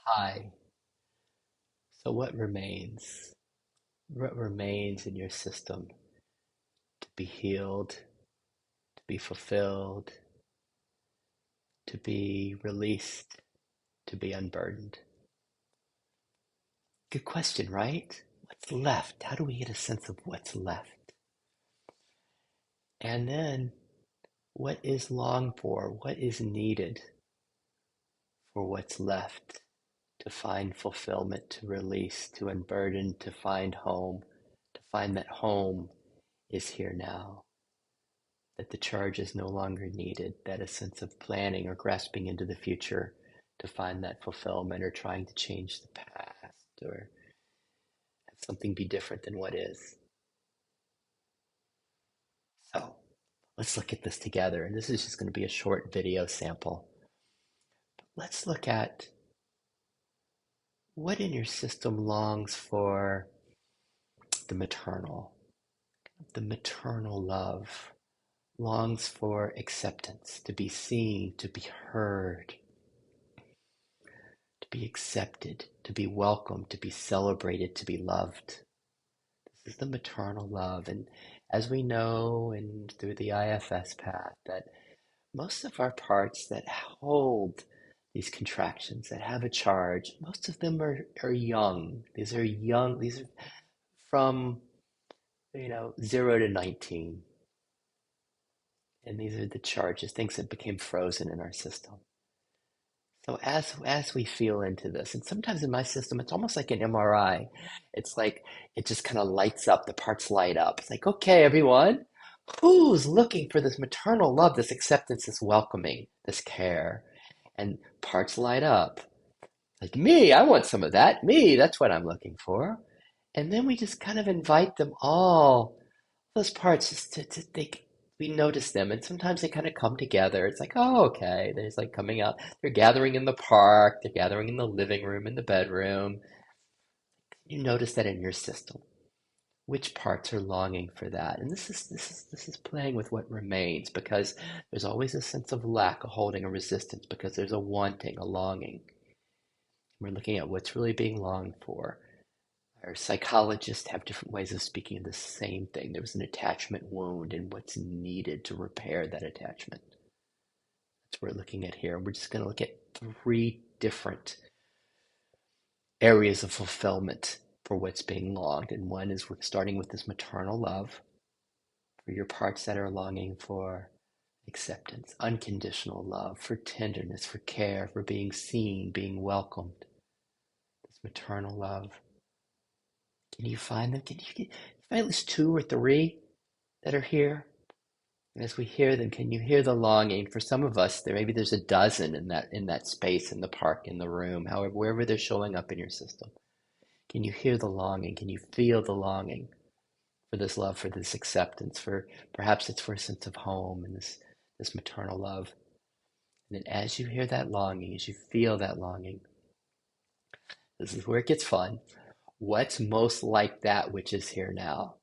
Hi. So what remains? What remains in your system to be healed, to be fulfilled, to be released, to be unburdened? Good question, right? What's left? How do we get a sense of what's left? And then what is longed for? What is needed for what's left to find fulfillment, to release, to unburden, to find home, to find that home is here now, that the charge is no longer needed, that a sense of planning or grasping into the future to find that fulfillment or trying to change the past or have something be different than what is. So let's look at this together. And this is just going to be a short video sample. Let's look at what in your system longs for the maternal love, longs for acceptance, to be seen, to be heard, to be accepted, to be welcomed, to be celebrated, to be loved. This is the maternal love. And as we know and through the IFS path, that most of our parts that hold these contractions, that have a charge, most of them are young. These are young, these are from 0 to 19. And these are the charges, things that became frozen in our system. So as we feel into this, and sometimes in my system, it's almost like an MRI. It's like it just kind of lights up, the parts light up. It's like, okay, everyone, who's looking for this maternal love, this acceptance, this welcoming, this care? And parts light up. Like me, I want some of that. Me, that's what I'm looking for. And then we just kind of invite them all, those parts, just to think we notice them, and sometimes they kind of come together. It's like, oh, okay, there's like coming out. They're gathering in the park, they're gathering in the living room, in the bedroom. You notice that in your system. Which parts are longing for that? And this is playing with what remains, because there's always a sense of lack, a holding, a resistance, because there's a wanting, a longing. We're looking at what's really being longed for. Our psychologists have different ways of speaking of the same thing. There was an attachment wound and what's needed to repair that attachment. That's what we're looking at here. We're just going to look at three different areas of fulfillment for what's being longed. And one is we're starting with this maternal love for your parts that are longing for acceptance, unconditional love, for tenderness, for care, for being seen, being welcomed. This maternal love. Can you find them? Can you find at least two or three that are here? And as we hear them, can you hear the longing? For some of us, maybe there's a dozen in that space, in the park, in the room, however, wherever they're showing up in your system. Can you hear the longing? Can you feel the longing for this love, for this acceptance, for perhaps it's for a sense of home and this maternal love. And then as you hear that longing, as you feel that longing, this is where it gets fun. What's most like that which is here now?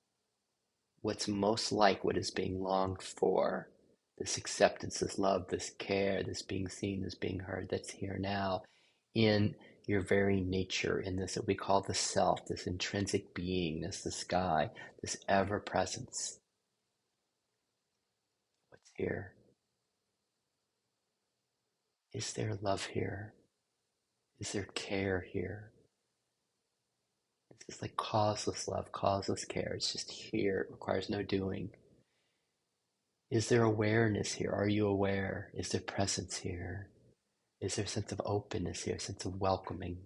What's most like what is being longed for? This acceptance, this love, this care, this being seen, this being heard, that's here now in your very nature, in this that we call the self, this intrinsic beingness, the sky, this ever presence. What's here? Is there love here? Is there care here? This is like causeless love, causeless care. It's just here. It requires no doing. Is there awareness here? Are you aware? Is there presence here? Is there a sense of openness here, a sense of welcoming,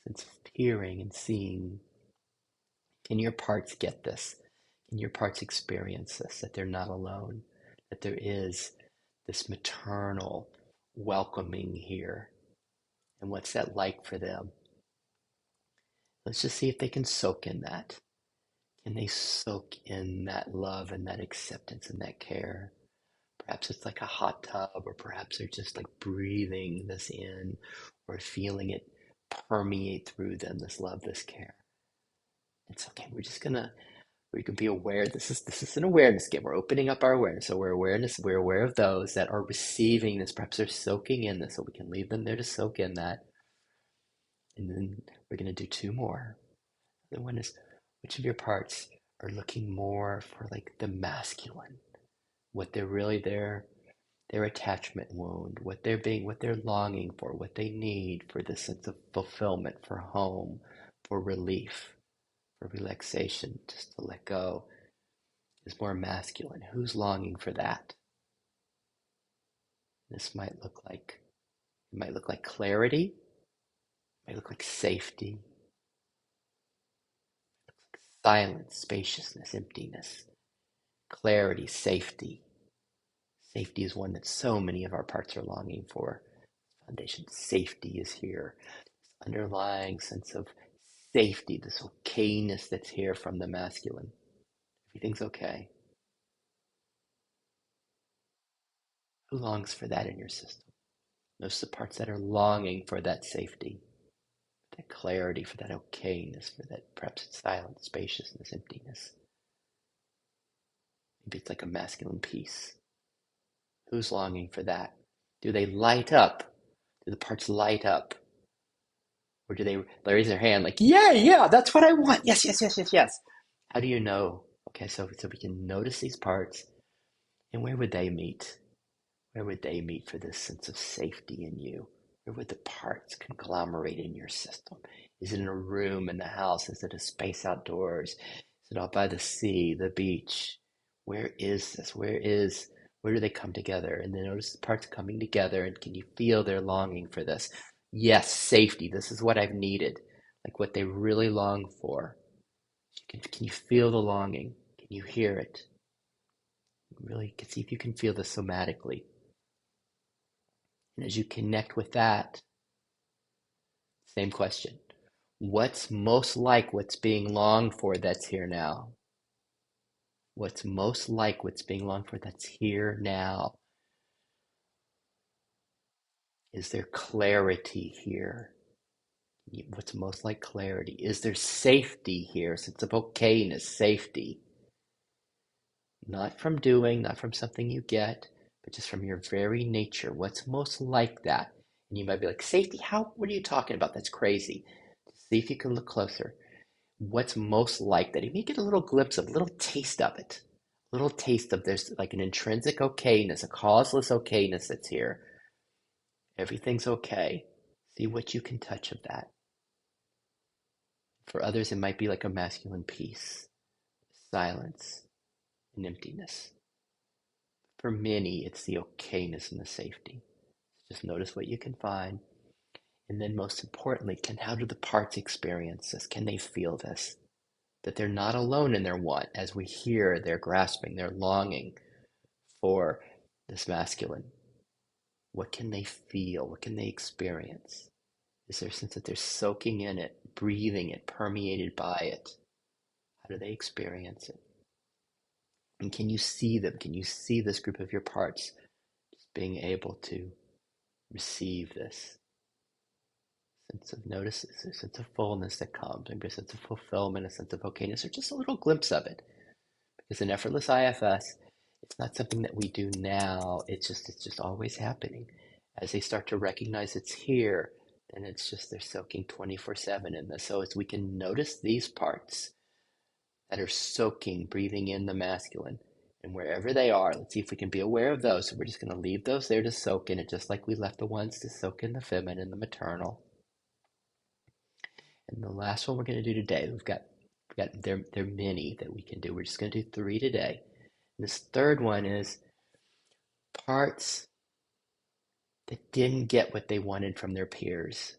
a sense of hearing and seeing? Can your parts get this? Can your parts experience this, that they're not alone, that there is this maternal welcoming here? And what's that like for them? Let's just see if they can soak in that. Can they soak in that love and that acceptance and that care? Perhaps it's like a hot tub, or perhaps they're just like breathing this in or feeling it permeate through them, this love, this care. It's okay. We're just going to where you can be aware. This is an awareness game. We're opening up our awareness. So we're aware of those that are receiving this. Perhaps they're soaking in this, so we can leave them there to soak in that. And then we're going to do two more. The one is, which of your parts are looking more for like the masculine, what they're really their attachment wound, what they're longing for, what they need for this sense of fulfillment, for home, for relief, for relaxation, just to let go, is more masculine. Who's longing for that? This might look like clarity, it might look like safety, silence, spaciousness, emptiness, clarity, safety. Safety is one that so many of our parts are longing for. Foundation safety is here. This underlying sense of safety, this okayness that's here from the masculine. Everything's okay. Who longs for that in your system? Those are the parts that are longing for that safety, that clarity, for that okayness, for that perhaps it's silence, spaciousness, emptiness. Maybe it's like a masculine peace. Who's longing for that? Do they light up? Do the parts light up? Or do they raise their hand like, yeah, that's what I want. Yes, yes, yes, yes, yes. How do you know? Okay, so we can notice these parts, and where would they meet? Where would they meet for this sense of safety in you? Where would the parts conglomerate in your system? Is it in a room in the house? Is it a space outdoors? Is it out by the sea, the beach? Where is this? Where do they come together? And then notice the parts coming together, and can you feel their longing for this? Yes, safety. This is what I've needed. Like what they really long for. Can you feel the longing? Can you hear it? Really, see if you can feel this somatically. And as you connect with that, same question. What's most like what's being longed for that's here now? What's most like what's being longed for that's here now? Is there clarity here? What's most like clarity? Is there safety here? Sense of okayness, safety. Not from doing, not from something you get, but just from your very nature. What's most like that? And you might be like, safety? What are you talking about? That's crazy. See if you can look closer. What's most like that? You may get a little glimpse of, a little taste of it. A little taste of there's like an intrinsic okayness, a causeless okayness that's here. Everything's okay. See what you can touch of that. For others, it might be like a masculine peace, silence, and emptiness. For many, it's the okayness and the safety. Just notice what you can find. And then most importantly, how do the parts experience this? Can they feel this? That they're not alone in their want, as we hear their grasping, their longing for this masculine. What can they feel? What can they experience? Is there a sense that they're soaking in it, breathing it, permeated by it? How do they experience it? And can you see them? Can you see this group of your parts just being able to receive this sense of notice, a sense of fullness that comes, maybe a sense of fulfillment, a sense of okayness, or just a little glimpse of it? Because in effortless IFS, it's not something that we do now. It's just always happening. As they start to recognize it's here, then it's just they're soaking 24/7 in this. So as we can notice these parts that are soaking, breathing in the masculine, and wherever they are, let's see if we can be aware of those. So we're just going to leave those there to soak in it, just like we left the ones to soak in the feminine, the maternal. And the last one we're going to do today, there are many that we can do. We're just going to do 3 today. And this third one is parts that didn't get what they wanted from their peers.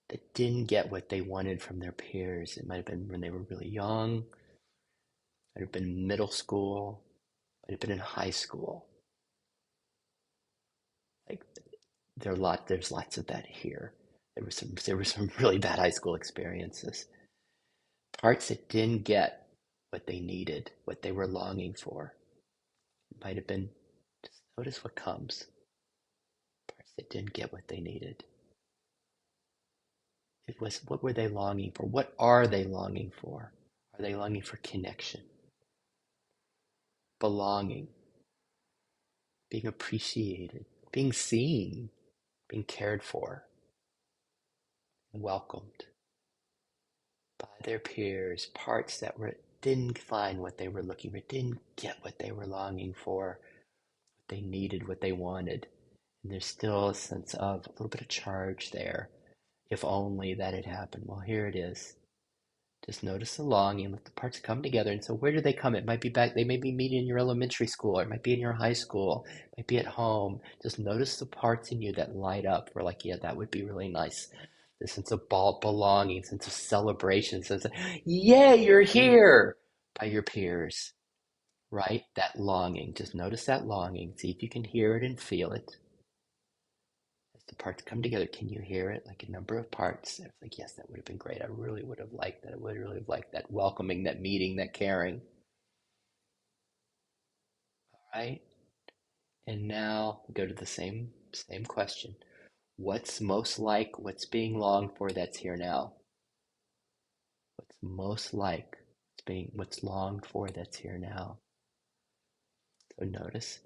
That didn't get what they wanted from their peers. It might have been when they were really young, might have been middle school, might have been in high school. Like there's lots of that here. There were some really bad high school experiences. Parts that didn't get what they needed, what they were longing for. It might have been, just notice what comes. Parts that didn't get what they needed. It was, what were they longing for? What are they longing for? Are they longing for connection, belonging, being appreciated, being seen, being cared for, welcomed by their peers, parts that didn't find what they were looking for, didn't get what they were longing for, what they needed, what they wanted. And there's still a sense of a little bit of charge there. If only that had happened. Well, here it is. Just notice the longing, let the parts come together. And so where do they come? It might be back, they may be meeting in your elementary school, or it might be in your high school, it might be at home. Just notice the parts in you that light up. We're like, yeah, that would be really nice. This sense of belonging, sense of celebration, sense of, yay, you're here by your peers, right? That longing. Just notice that longing. See if you can hear it and feel it. As the parts come together, can you hear it? Like a number of parts. It's like, yes, that would have been great. I really would have liked that. I would really have liked that welcoming, that meeting, that caring. All right. And now go to the same question. What's most like what's being longed for that's here now? What's most like what's longed for that's here now? So notice,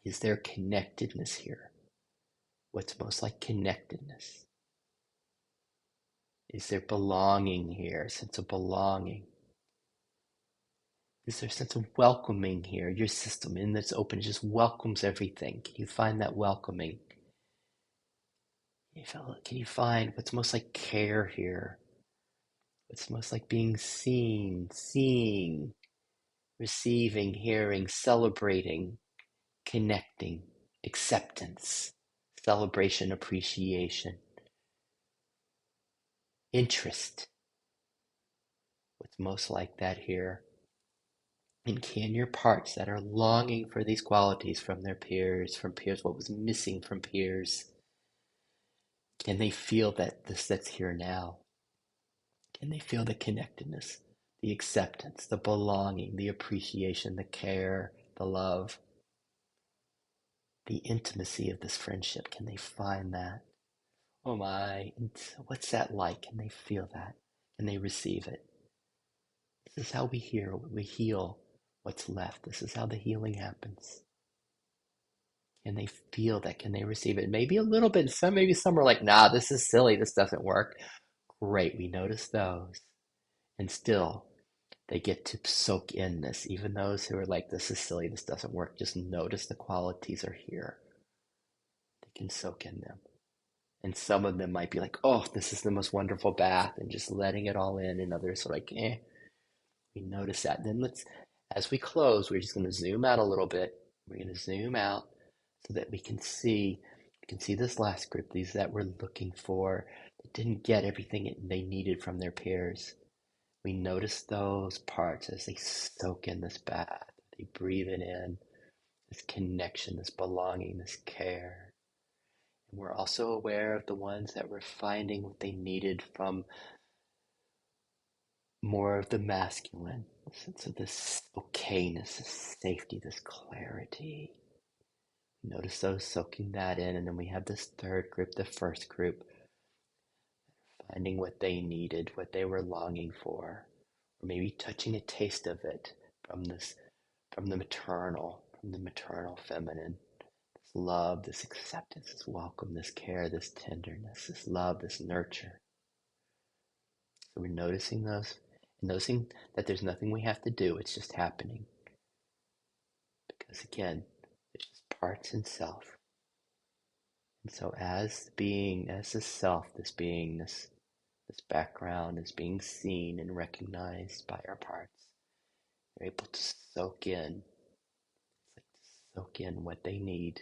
is there connectedness here? What's most like connectedness? Is there belonging here, a sense of belonging? Is there a sense of welcoming here? Your system in that's open just welcomes everything. Can you find that welcoming? Can you find what's most like care here? What's most like being seen, seeing, receiving, hearing, celebrating, connecting, acceptance, celebration, appreciation, interest? What's most like that here? And can your parts that are longing for these qualities from their peers, what was missing from peers, can they feel that's here now? Can they feel the connectedness, the acceptance, the belonging, the appreciation, the care, the love, the intimacy of this friendship? Can they find that? Oh my, what's that like? Can they feel that? Can they receive it? This is how we heal what's left. This is how the healing happens. Can they feel that? Can they receive it? Maybe a little bit. Maybe some are like, nah, this is silly. This doesn't work. Great. We notice those. And still, they get to soak in this. Even those who are like, this is silly. This doesn't work. Just notice the qualities are here. They can soak in them. And some of them might be like, oh, this is the most wonderful bath, and just letting it all in. And others are like, eh. We notice that. And then as we close, we're just going to zoom out a little bit. We're going to zoom out so that we can see this last group, these that we're looking for, that didn't get everything they needed from their peers. We notice those parts as they soak in this bath. They breathe it in, this connection, this belonging, this care. And we're also aware of the ones that were finding what they needed from more of the masculine, a sense of this okayness, this safety, this clarity. Notice those soaking that in, and then we have this third group, the first group, finding what they needed, what they were longing for, or maybe touching a taste of it from the maternal feminine, this love, this acceptance, this welcome, this care, this tenderness, this love, this nurture. So we're noticing those, and noticing that there's nothing we have to do, it's just happening. Because again, it's just parts and self. And so as the self, this beingness, this background is being seen and recognized by our parts, they're able to soak in. It's like to soak in what they need.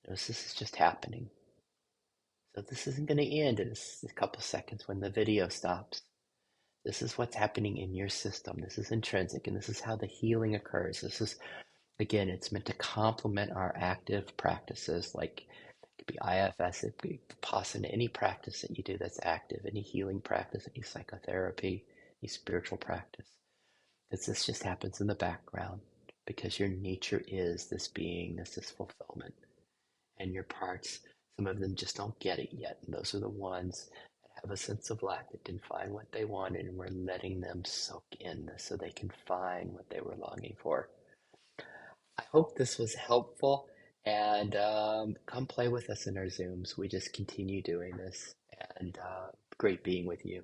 Notice this is just happening. So this isn't going to end in a couple seconds when the video stops. This is what's happening in your system. This is intrinsic, and this is how the healing occurs. This is, again, it's meant to complement our active practices, like it could be IFS, it could be Vipassana, any practice that you do that's active, any healing practice, any psychotherapy, any spiritual practice. This just happens in the background because your nature is this beingness, this fulfillment. And your parts, some of them just don't get it yet. And those are the ones that have a sense of lack, that didn't find what they wanted, and we're letting them soak in so they can find what they were longing for. I hope this was helpful, and come play with us in our Zooms. We just continue doing this, and great being with you.